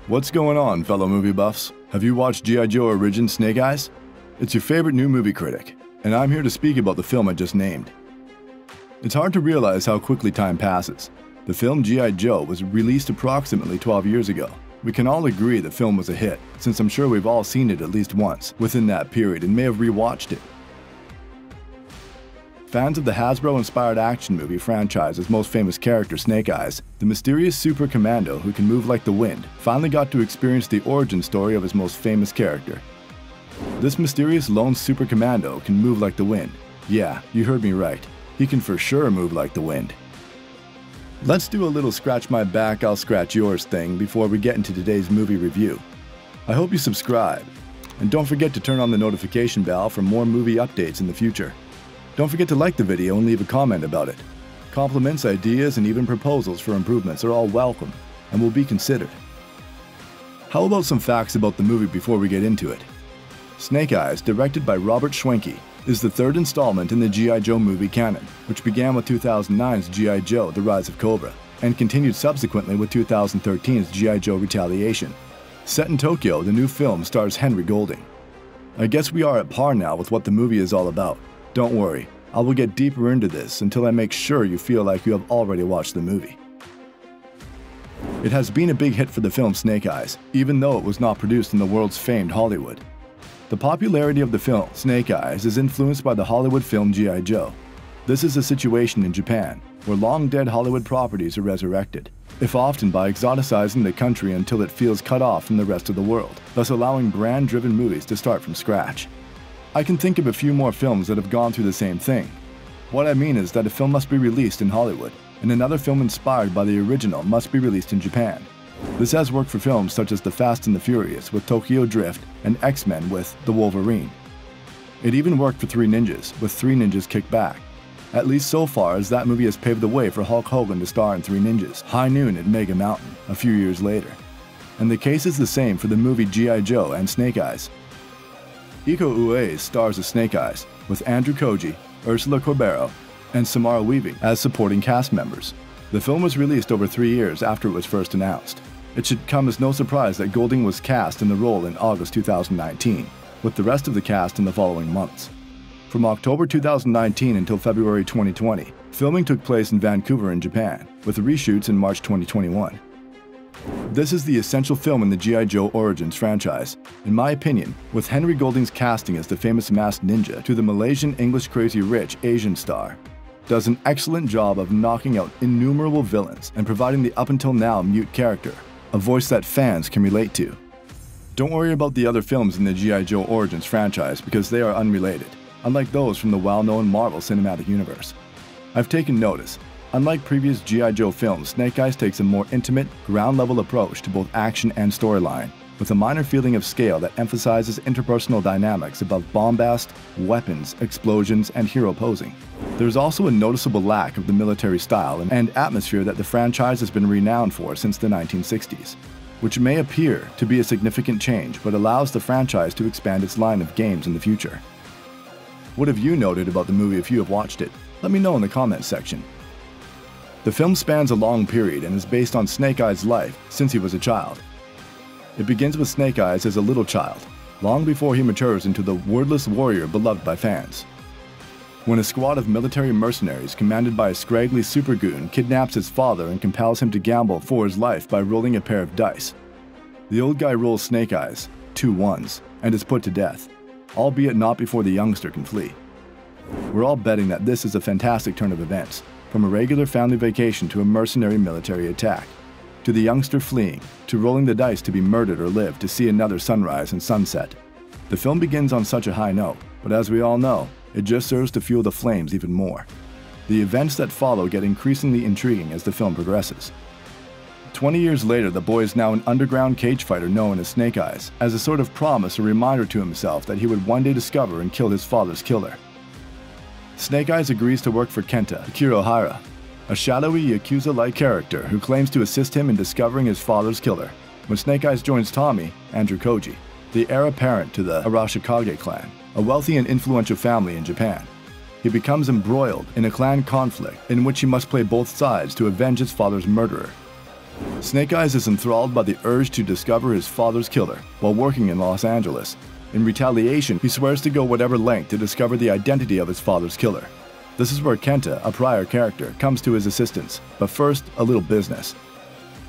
What's going on, fellow movie buffs? Have you watched G.I. Joe Origins Snake Eyes? It's your favorite new movie critic, and I'm here to speak about the film I just named. It's hard to realize how quickly time passes. The film G.I. Joe was released approximately 12 years ago. We can all agree the film was a hit, since I'm sure we've all seen it at least once within that period and may have rewatched it. Fans of the Hasbro-inspired action movie franchise's most famous character, Snake Eyes, the mysterious super commando who can move like the wind, finally got to experience the origin story of his most famous character. This mysterious lone super commando can move like the wind. Yeah, you heard me right. He can for sure move like the wind. Let's do a little scratch my back, I'll scratch yours thing before we get into today's movie review. I hope you subscribe, and don't forget to turn on the notification bell for more movie updates in the future. Don't forget to like the video and leave a comment about it. Compliments, ideas, and even proposals for improvements are all welcome and will be considered. How about some facts about the movie before we get into it? Snake Eyes, directed by Robert Schwenke, is the third installment in the G.I. Joe movie canon, which began with 2009's G.I. Joe: The Rise of Cobra, and continued subsequently with 2013's G.I. Joe: Retaliation. Set in Tokyo, the new film stars Henry Golding. I guess we are at par now with what the movie is all about. Don't worry, I will get deeper into this until I make sure you feel like you have already watched the movie. It has been a big hit for the film Snake Eyes, even though it was not produced in the world's famed Hollywood. The popularity of the film Snake Eyes is influenced by the Hollywood film G.I. Joe. This is a situation in Japan, where long-dead Hollywood properties are resurrected, if often by exoticizing the country until it feels cut off from the rest of the world, thus allowing brand-driven movies to start from scratch. I can think of a few more films that have gone through the same thing. What I mean is that a film must be released in Hollywood, and another film inspired by the original must be released in Japan. This has worked for films such as The Fast and the Furious with Tokyo Drift and X-Men with The Wolverine. It even worked for Three Ninjas with Three Ninjas Kick Back. At least so far, as that movie has paved the way for Hulk Hogan to star in Three Ninjas, High Noon at Mega Mountain, a few years later. And the case is the same for the movie G.I. Joe and Snake Eyes. Iko Uwais stars as Snake Eyes, with Andrew Koji, Ursula Corbero, and Samara Weaving as supporting cast members. The film was released over 3 years after it was first announced. It should come as no surprise that Golding was cast in the role in August 2019, with the rest of the cast in the following months. From October 2019 until February 2020, filming took place in Vancouver in Japan, with reshoots in March 2021. This is the essential film in the G.I. Joe Origins franchise, in my opinion, with Henry Golding's casting as the famous masked ninja to the Malaysian English Crazy Rich Asian star. Does an excellent job of knocking out innumerable villains and providing the up until now mute character, a voice that fans can relate to. Don't worry about the other films in the G.I. Joe Origins franchise because they are unrelated, unlike those from the well-known Marvel Cinematic Universe. I've taken notice. Unlike previous G.I. Joe films, Snake Eyes takes a more intimate, ground-level approach to both action and storyline, with a minor feeling of scale that emphasizes interpersonal dynamics above bombast, weapons, explosions, and hero posing. There's also a noticeable lack of the military style and atmosphere that the franchise has been renowned for since the 1960s, which may appear to be a significant change but allows the franchise to expand its line of games in the future. What have you noted about the movie if you have watched it? Let me know in the comments section. The film spans a long period and is based on Snake Eyes' life since he was a child. It begins with Snake Eyes as a little child, long before he matures into the wordless warrior beloved by fans. When a squad of military mercenaries commanded by a scraggly super goon kidnaps his father and compels him to gamble for his life by rolling a pair of dice. The old guy rolls Snake Eyes, 2 ones, and is put to death, albeit not before the youngster can flee. We're all betting that this is a fantastic turn of events, from a regular family vacation to a mercenary military attack, to the youngster fleeing, to rolling the dice to be murdered or live to see another sunrise and sunset. The film begins on such a high note, but as we all know, it just serves to fuel the flames even more. The events that follow get increasingly intriguing as the film progresses. 20 years later, the boy is now an underground cage fighter known as Snake Eyes, as a sort of promise or reminder to himself that he would one day discover and kill his father's killer. Snake Eyes agrees to work for Kenta Kirohara, a shadowy Yakuza-like character who claims to assist him in discovering his father's killer. When Snake Eyes joins Tommy, Andrew Koji, the heir apparent to the Arashikage clan, a wealthy and influential family in Japan. He becomes embroiled in a clan conflict in which he must play both sides to avenge his father's murderer. Snake Eyes is enthralled by the urge to discover his father's killer while working in Los Angeles. In retaliation, he swears to go whatever length to discover the identity of his father's killer. This is where Kenta, a prior character, comes to his assistance, but first, a little business.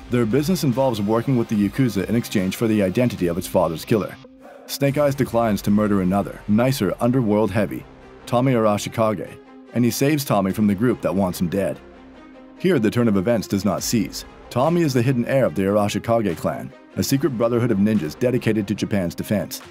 Their business involves working with the Yakuza in exchange for the identity of its father's killer. Snake Eyes declines to murder another, nicer underworld heavy, Tommy Arashikage, and he saves Tommy from the group that wants him dead. Here, the turn of events does not cease. Tommy is the hidden heir of the Arashikage clan, a secret brotherhood of ninjas dedicated to Japan's defense.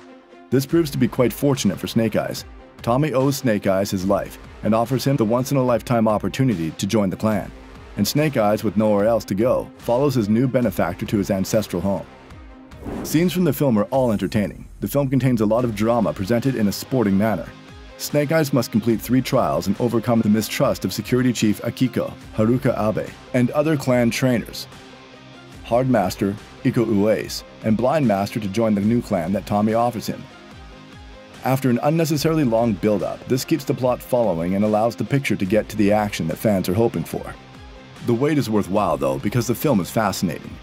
This proves to be quite fortunate for Snake Eyes. Tommy owes Snake Eyes his life and offers him the once-in-a-lifetime opportunity to join the clan. And Snake Eyes, with nowhere else to go, follows his new benefactor to his ancestral home. Scenes from the film are all entertaining. The film contains a lot of drama presented in a sporting manner. Snake Eyes must complete 3 trials and overcome the mistrust of Security Chief Akiko, Haruka Abe, and other clan trainers, Hard Master, Iko Uwais, and Blind Master to join the new clan that Tommy offers him. After an unnecessarily long build-up, this keeps the plot following and allows the picture to get to the action that fans are hoping for. The wait is worthwhile though, because the film is fascinating.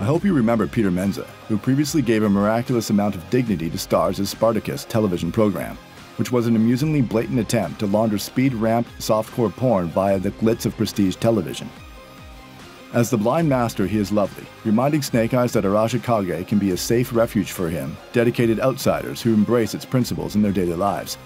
I hope you remember Peter Menza, who previously gave a miraculous amount of dignity to Starz' Spartacus television program, which was an amusingly blatant attempt to launder speed-ramped softcore porn via the glitz of prestige television. As the Blind Master, he is lovely, reminding Snake Eyes that Arashikage can be a safe refuge for him, dedicated outsiders who embrace its principles in their daily lives.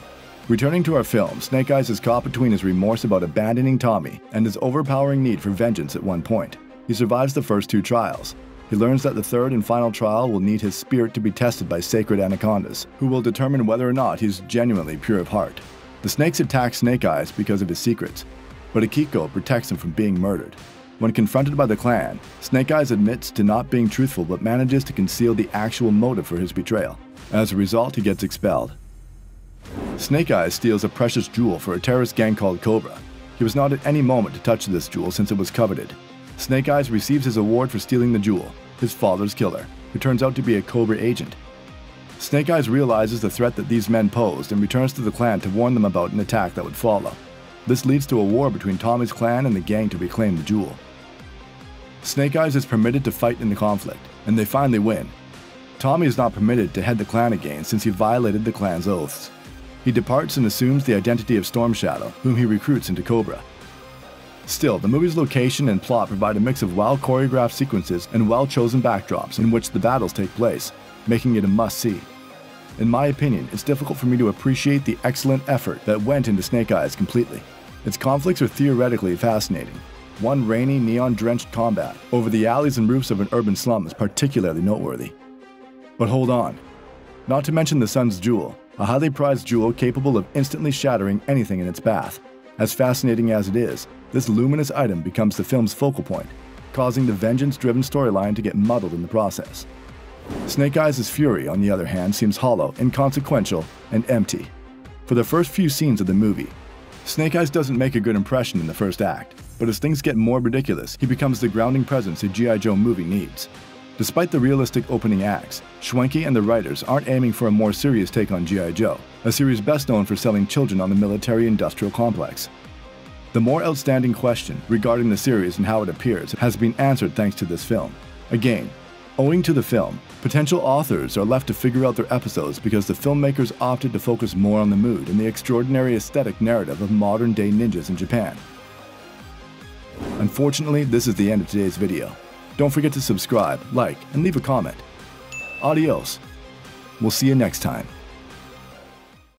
Returning to our film, Snake Eyes is caught between his remorse about abandoning Tommy and his overpowering need for vengeance at one point. He survives the first 2 trials. He learns that the 3rd and final trial will need his spirit to be tested by sacred anacondas, who will determine whether or not he's genuinely pure of heart. The snakes attack Snake Eyes because of his secrets, but Akiko protects him from being murdered. When confronted by the clan, Snake Eyes admits to not being truthful but manages to conceal the actual motive for his betrayal. As a result, he gets expelled. Snake Eyes steals a precious jewel for a terrorist gang called Cobra. He was not at any moment to touch this jewel since it was coveted. Snake Eyes receives his award for stealing the jewel, his father's killer, who turns out to be a Cobra agent. Snake Eyes realizes the threat that these men posed and returns to the clan to warn them about an attack that would follow. This leads to a war between Tommy's clan and the gang to reclaim the jewel. Snake Eyes is permitted to fight in the conflict, and they finally win. Tommy is not permitted to head the clan again since he violated the clan's oaths. He departs and assumes the identity of Storm Shadow, whom he recruits into Cobra. Still, the movie's location and plot provide a mix of well-choreographed sequences and well-chosen backdrops in which the battles take place, making it a must-see. In my opinion, it's difficult for me to appreciate the excellent effort that went into Snake Eyes completely. Its conflicts are theoretically fascinating. One rainy, neon-drenched combat over the alleys and roofs of an urban slum is particularly noteworthy. But hold on. Not to mention the Sun's Jewel, a highly prized jewel capable of instantly shattering anything in its path. As fascinating as it is, this luminous item becomes the film's focal point, causing the vengeance-driven storyline to get muddled in the process. Snake Eyes' fury, on the other hand, seems hollow, inconsequential, and empty. For the first few scenes of the movie, Snake Eyes doesn't make a good impression in the first act, but as things get more ridiculous, he becomes the grounding presence a G.I. Joe movie needs. Despite the realistic opening acts, Schwenke and the writers aren't aiming for a more serious take on G.I. Joe, a series best known for selling children on the military-industrial complex. The more outstanding question regarding the series and how it appears has been answered thanks to this film. Again, owing to the film, potential authors are left to figure out their episodes because the filmmakers opted to focus more on the mood and the extraordinary aesthetic narrative of modern-day ninjas in Japan. Unfortunately, this is the end of today's video. Don't forget to subscribe, like, and leave a comment. Adios. We'll see you next time.